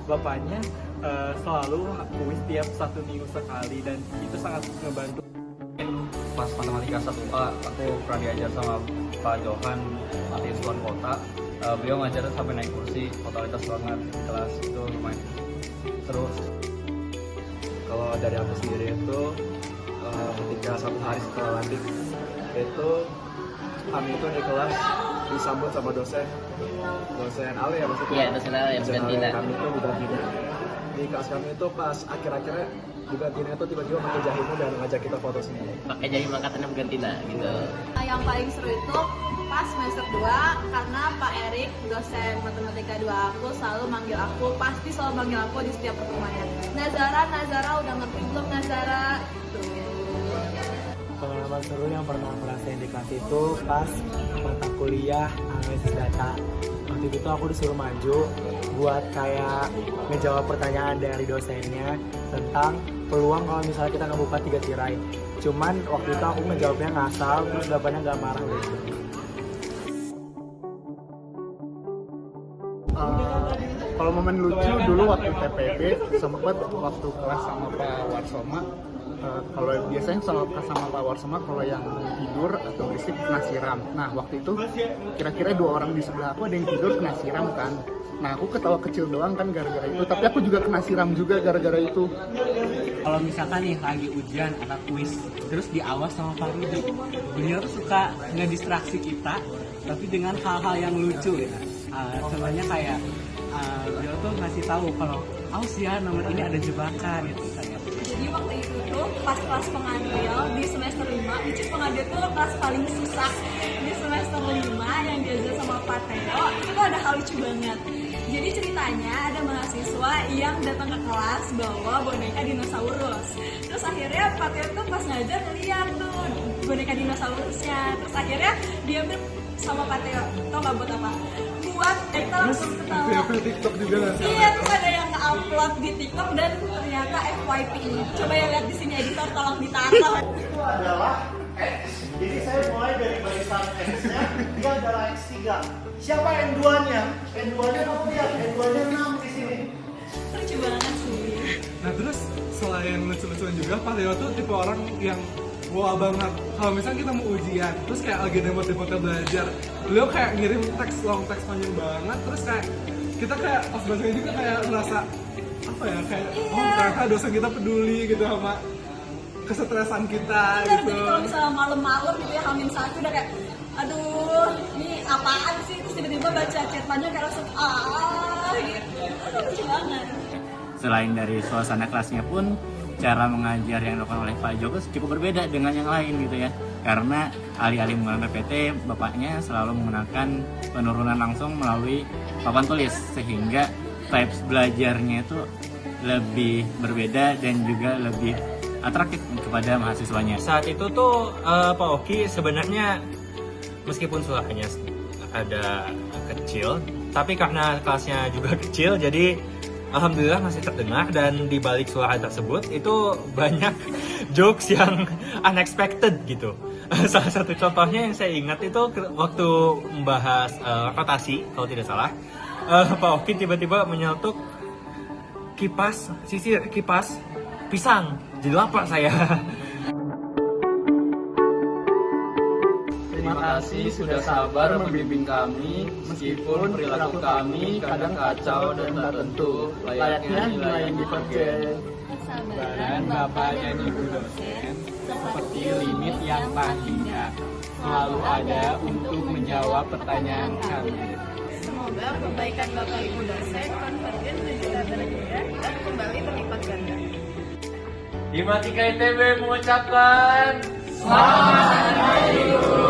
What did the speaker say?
bapaknya selalu kuis tiap 1 minggu sekali dan itu sangat ngebantu. Pas matematika 1A aku pernah diajar sama Pak Johan latih hitungan kota. Beliau ngajar sampai naik kursi, totalitas banget di kelas, itu lumayan seru. Kalau dari aku sendiri itu ketika satu hari setelah lantik itu kami itu di kelas disambut sama dosen Ale ya maksudnya. Iya, dosen Ale yang gantina. Kami itu di gantina. Di kelas kami itu pas akhir-akhirnya di gantina itu tiba-tiba pakai jahimu dan ngajak kita foto sendiri. Pakai jadi angkatan gantina gitu. Yang paling seru itu pas semester 2 karena Pak Erik, dosen matematika 2 aku selalu manggil aku, pasti selalu manggil aku di setiap pertemuannya. Nazara udah ngerti belum Nazara? Pengalaman seru yang pernah aku rasain di kelas itu pas mata kuliah analisis data. Waktu itu aku disuruh maju buat kayak ngejawab pertanyaan dari dosennya tentang peluang kalau misalnya kita ngebuka 3 tirai. Cuman waktu itu aku ngejawabnya ngasal, terus bapaknya gak marah gitu. Kalau momen lucu dulu waktu TPB sempat waktu kelas sama Pak Warsoma. Kalau biasanya sama Pak Warsoma kalau yang tidur atau berisik kena siram. Nah waktu itu kira-kira 2 orang di sebelah aku ada yang tidur kena siram kan. Nah aku ketawa kecil doang kan gara-gara itu. Tapi aku juga kena siram juga gara-gara itu. Kalau misalkan nih lagi ujian atau kuis, terus diawas sama Pak Rudi, beliau tuh suka ngedistraksi kita, tapi dengan hal-hal yang lucu gitu. Contohnya kayak beliau tuh ngasih tahu kalau awas ya nomor ini ada jebakan gitu kayak. Jadi waktu itu tuh pas kelas pengambil di semester 5, which is pengambil tuh kelas paling susah di semester 5 yang diajar sama Pak Teo, itu ada hal lucu banget. Jadi ceritanya ada mahasiswa yang datang ke kelas bawa boneka dinosaurus. Terus akhirnya Pak Teo tuh pas ngajar lihat tuh boneka dinosaurusnya. Terus akhirnya dia ambil sama Pak Teo, tau gak buat apa? Buat kita langsung ketawa. TikTok juga lah. Iya, terus ada yang nge-upload di TikTok dan ternyata FYP. Coba ya lihat di sini editor, tolong ditata. Itu adalah X. Jadi saya mulai dari barisan X-nya, dia adalah X3. Siapa N2-nya? N2-nya mau lihat, N2-nya 6 di sini. Lucu banget sih. Nah terus selain lucu-lucuan juga, Pak Leo tuh tipe orang yang wah banget. Kalau misalnya kita mau ujian, terus kayak lagi demo-demo belajar, beliau kayak ngirim long teks panjang banget, terus kayak kita kayak pas bacanya juga kayak ngerasa apa ya, kayak oh ternyata dosen kita peduli gitu sama kesetresan kita gitu. Jadi kalau misalnya malam-malam gitu ya, H-1 udah kayak aduh, ini apaan sih? Terus tiba-tiba baca chat panjang kayak langsung gitu. Lucu banget. Selain dari suasana kelasnya pun, cara mengajar yang dilakukan oleh Pak Joko cukup berbeda dengan yang lain gitu ya. Karena alih-alih menggunakan PPT, bapaknya selalu menggunakan penurunan langsung melalui papan tulis, sehingga types belajarnya itu lebih berbeda dan juga lebih atraktif kepada mahasiswanya. Saat itu tuh Pak Oki sebenarnya meskipun suaranya ada kecil, tapi karena kelasnya juga kecil, jadi alhamdulillah masih terdengar. Dan di balik suara tersebut itu banyak jokes yang unexpected gitu. Salah satu contohnya yang saya ingat itu waktu membahas rotasi, kalau tidak salah, Pak Oki tiba-tiba menyeletuk kipas, sisir kipas, pisang. Jadi lapar saya. Terima kasih sudah sabar membimbing kami, meskipun perilaku kami kadang kacau dan tak tentu, layaknya nilai yang divergen. Kesabaran Bapak dan Ibu dosen seperti limit yang tak hingga selalu ada untuk menjawab pertanyaan kami. Semoga kebaikan Bapak Ibu dosen konvergen juga terjaga dan kembali berlipat ganda. Himatika ITB mengucapkan Selamat Hari Guru.